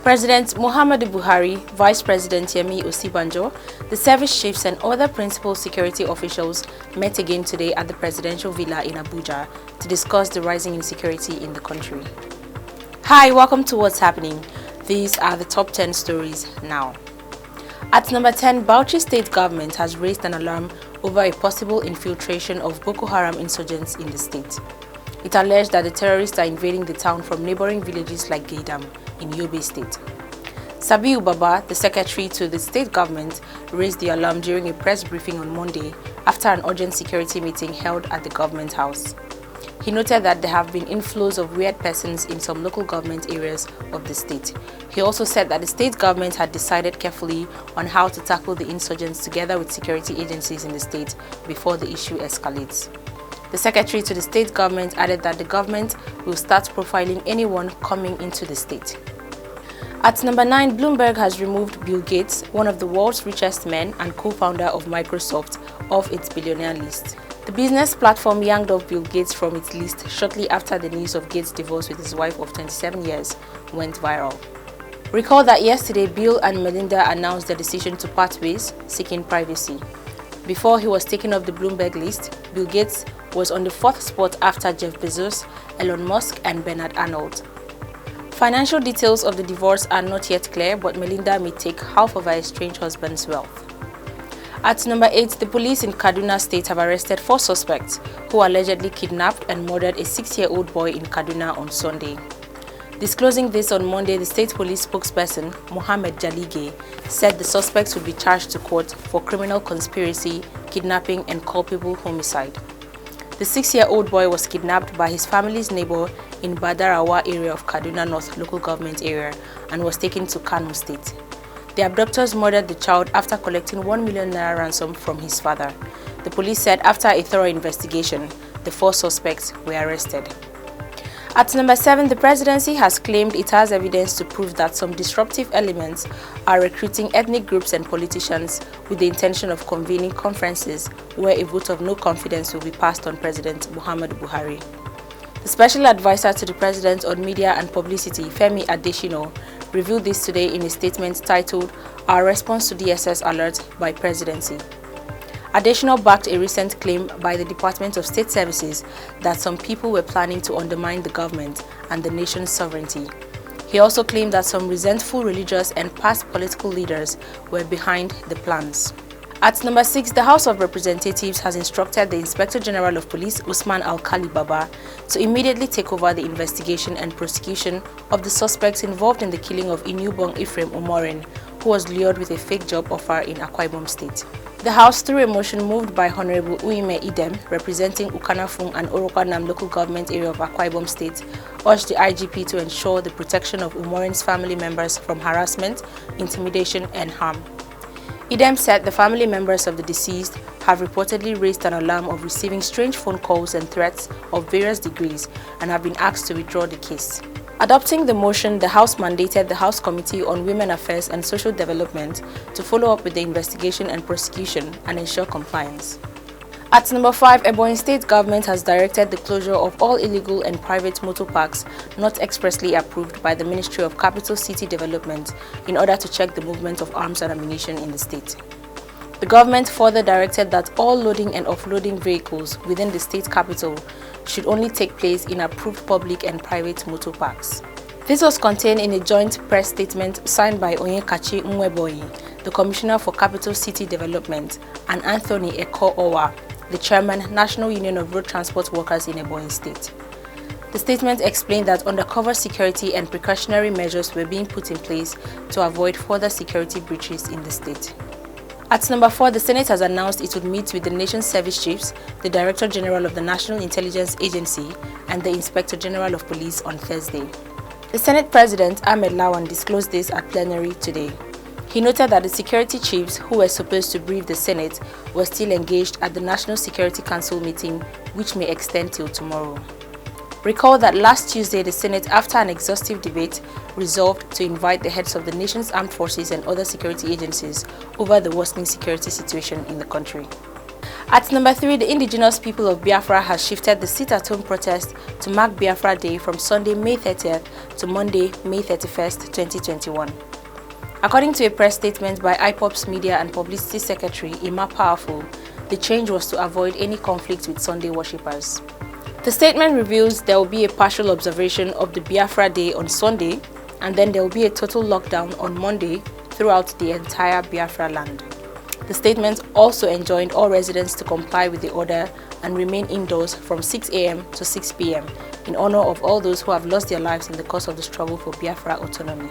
President Muhammadu Buhari, Vice President Yemi Osibanjo, the service chiefs and other principal security officials met again today at the presidential villa in Abuja to discuss the rising insecurity in the country. Hi, welcome to What's Happening. These are the top 10 stories now. At number 10, Bauchi State Government has raised an alarm over a possible infiltration of Boko Haram insurgents in the state. It alleged that the terrorists are invading the town from neighboring villages like Gaidam in Yobe State. Sabiu Baba, the secretary to the state government, raised the alarm during a press briefing on Monday after an urgent security meeting held at the government house. He noted that there have been inflows of weird persons in some local government areas of the state. He also said that the state government had decided carefully on how to tackle the insurgents together with security agencies in the state before the issue escalates. The secretary to the state government added that the government will start profiling anyone coming into the state. At number 9, Bloomberg has removed Bill Gates, one of the world's richest men and co-founder of Microsoft, off its billionaire list. The business platform yanked off Bill Gates from its list shortly after the news of Gates' divorce with his wife of 27 years went viral. Recall that yesterday, Bill and Melinda announced their decision to part ways, seeking privacy. Before he was taken off the Bloomberg list, Bill Gates was on the 4th spot after Jeff Bezos, Elon Musk, and Bernard Arnault. Financial details of the divorce are not yet clear, but Melinda may take half of her estranged husband's wealth. At number 8, the police in Kaduna State have arrested 4 suspects who allegedly kidnapped and murdered a 6-year-old boy in Kaduna on Sunday. Disclosing this on Monday, the state police spokesperson, Mohammed Jalige, said the suspects would be charged to court for criminal conspiracy, kidnapping, and culpable homicide. The 6-year-old boy was kidnapped by his family's neighbor in Badarawa area of Kaduna North local government area and was taken to Kano State. The abductors murdered the child after collecting 1 million naira ransom from his father. The police said after a thorough investigation, the 4 suspects were arrested. At number 7, the presidency has claimed it has evidence to prove that some disruptive elements are recruiting ethnic groups and politicians with the intention of convening conferences where a vote of no confidence will be passed on President Muhammadu Buhari. The special advisor to the president on media and publicity, Femi Adesina, revealed this today in a statement titled "Our Response to DSS Alert by Presidency." Adesina backed a recent claim by the Department of State Services that some people were planning to undermine the government and the nation's sovereignty. He also claimed that some resentful religious and past political leaders were behind the plans. At number 6, the House of Representatives has instructed the Inspector General of Police, Usman Alkali Baba, to immediately take over the investigation and prosecution of the suspects involved in the killing of Inubong Ephraim Omorin, who was lured with a fake job offer in Akwa Ibom State. The House, through a motion moved by Honorable Uime Idem, representing Ukanafung and Orokanam local government area of Akwa Ibom State, urged the IGP to ensure the protection of Umorin's family members from harassment, intimidation, and harm. Idem said the family members of the deceased have reportedly raised an alarm of receiving strange phone calls and threats of various degrees and have been asked to withdraw the case. Adopting the motion, the House mandated the House Committee on Women Affairs and Social Development to follow up with the investigation and prosecution and ensure compliance. At number 5, Ebonyi State Government has directed the closure of all illegal and private motor parks not expressly approved by the Ministry of Capital City Development in order to check the movement of arms and ammunition in the state. The government further directed that all loading and offloading vehicles within the state capital should only take place in approved public and private motor parks. This was contained in a joint press statement signed by Onyekachi Nweboyi, the Commissioner for Capital City Development, and Anthony Eko Owa, the Chairman, National Union of Road Transport Workers in Ebonyi State. The statement explained that undercover security and precautionary measures were being put in place to avoid further security breaches in the state. At number 4, the Senate has announced it would meet with the nation's service chiefs, the Director General of the National Intelligence Agency, and the Inspector General of Police on Thursday. The Senate President, Ahmed Lawan, disclosed this at plenary today. He noted that the security chiefs who were supposed to brief the Senate were still engaged at the National Security Council meeting, which may extend till tomorrow. Recall that last Tuesday, the Senate, after an exhaustive debate, resolved to invite the heads of the nation's armed forces and other security agencies over the worsening security situation in the country. At number 3, the indigenous people of Biafra has shifted the sit-at-home protest to mark Biafra Day from Sunday, May 30th to Monday, May 31st, 2021. According to a press statement by IPOB's Media and Publicity Secretary, Ima Powerful, the change was to avoid any conflict with Sunday worshippers. The statement reveals there will be a partial observation of the Biafra Day on Sunday, and then there will be a total lockdown on Monday throughout the entire Biafra land. The statement also enjoined all residents to comply with the order and remain indoors from 6 a.m. to 6 p.m. in honor of all those who have lost their lives in the course of the struggle for Biafra autonomy.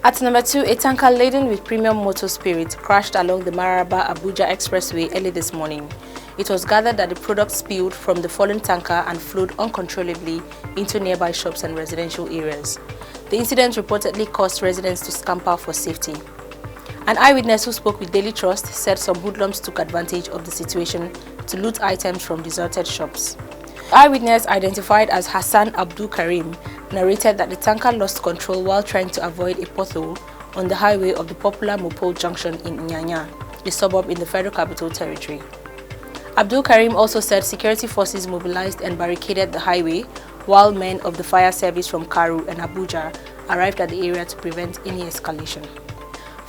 At number 2, a tanker laden with premium motor spirits crashed along the Maraba-Abuja Expressway early this morning. It was gathered that the product spilled from the fallen tanker and flowed uncontrollably into nearby shops and residential areas. The incident reportedly caused residents to scamper for safety. An eyewitness who spoke with Daily Trust said some hoodlums took advantage of the situation to loot items from deserted shops. The eyewitness, identified as Hassan Abdul Karim, narrated that the tanker lost control while trying to avoid a pothole on the highway of the popular Mopol Junction in Nyanya, a suburb in the Federal Capital Territory. Abdul Karim also said security forces mobilized and barricaded the highway, while men of the fire service from Karu and Abuja arrived at the area to prevent any escalation.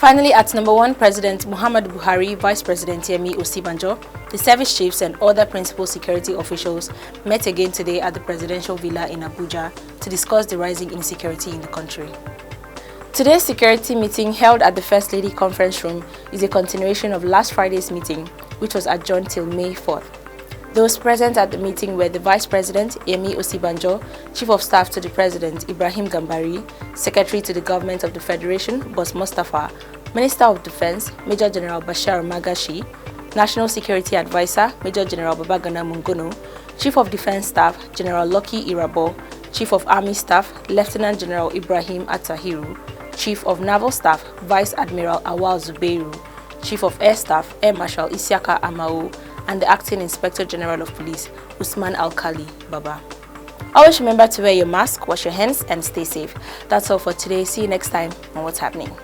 Finally, at number 1, President Muhammadu Buhari, Vice President Yemi Osibanjo, the service chiefs and other principal security officials met again today at the presidential villa in Abuja to discuss the rising insecurity in the country. Today's security meeting, held at the First Lady Conference Room, is a continuation of last Friday's meeting, which was adjourned till May 4th. Those present at the meeting were the Vice President, Yemi Osibanjo, Chief of Staff to the President, Ibrahim Gambari, Secretary to the Government of the Federation, Boss Mustafa, Minister of Defense, Major General Bashar Magashi, National Security Advisor, Major General Babagana Mungono, Chief of Defense Staff, General Lucky Irabo, Chief of Army Staff, Lieutenant General Ibrahim Atahiru, Chief of Naval Staff, Vice Admiral Awal Zubeiru, Chief of Air Staff, Air Marshal Isiaka Amao, and the Acting Inspector General of Police, Usman Alkali Baba. Always remember to wear your mask, wash your hands, and stay safe. That's all for today. See you next time on What's Happening.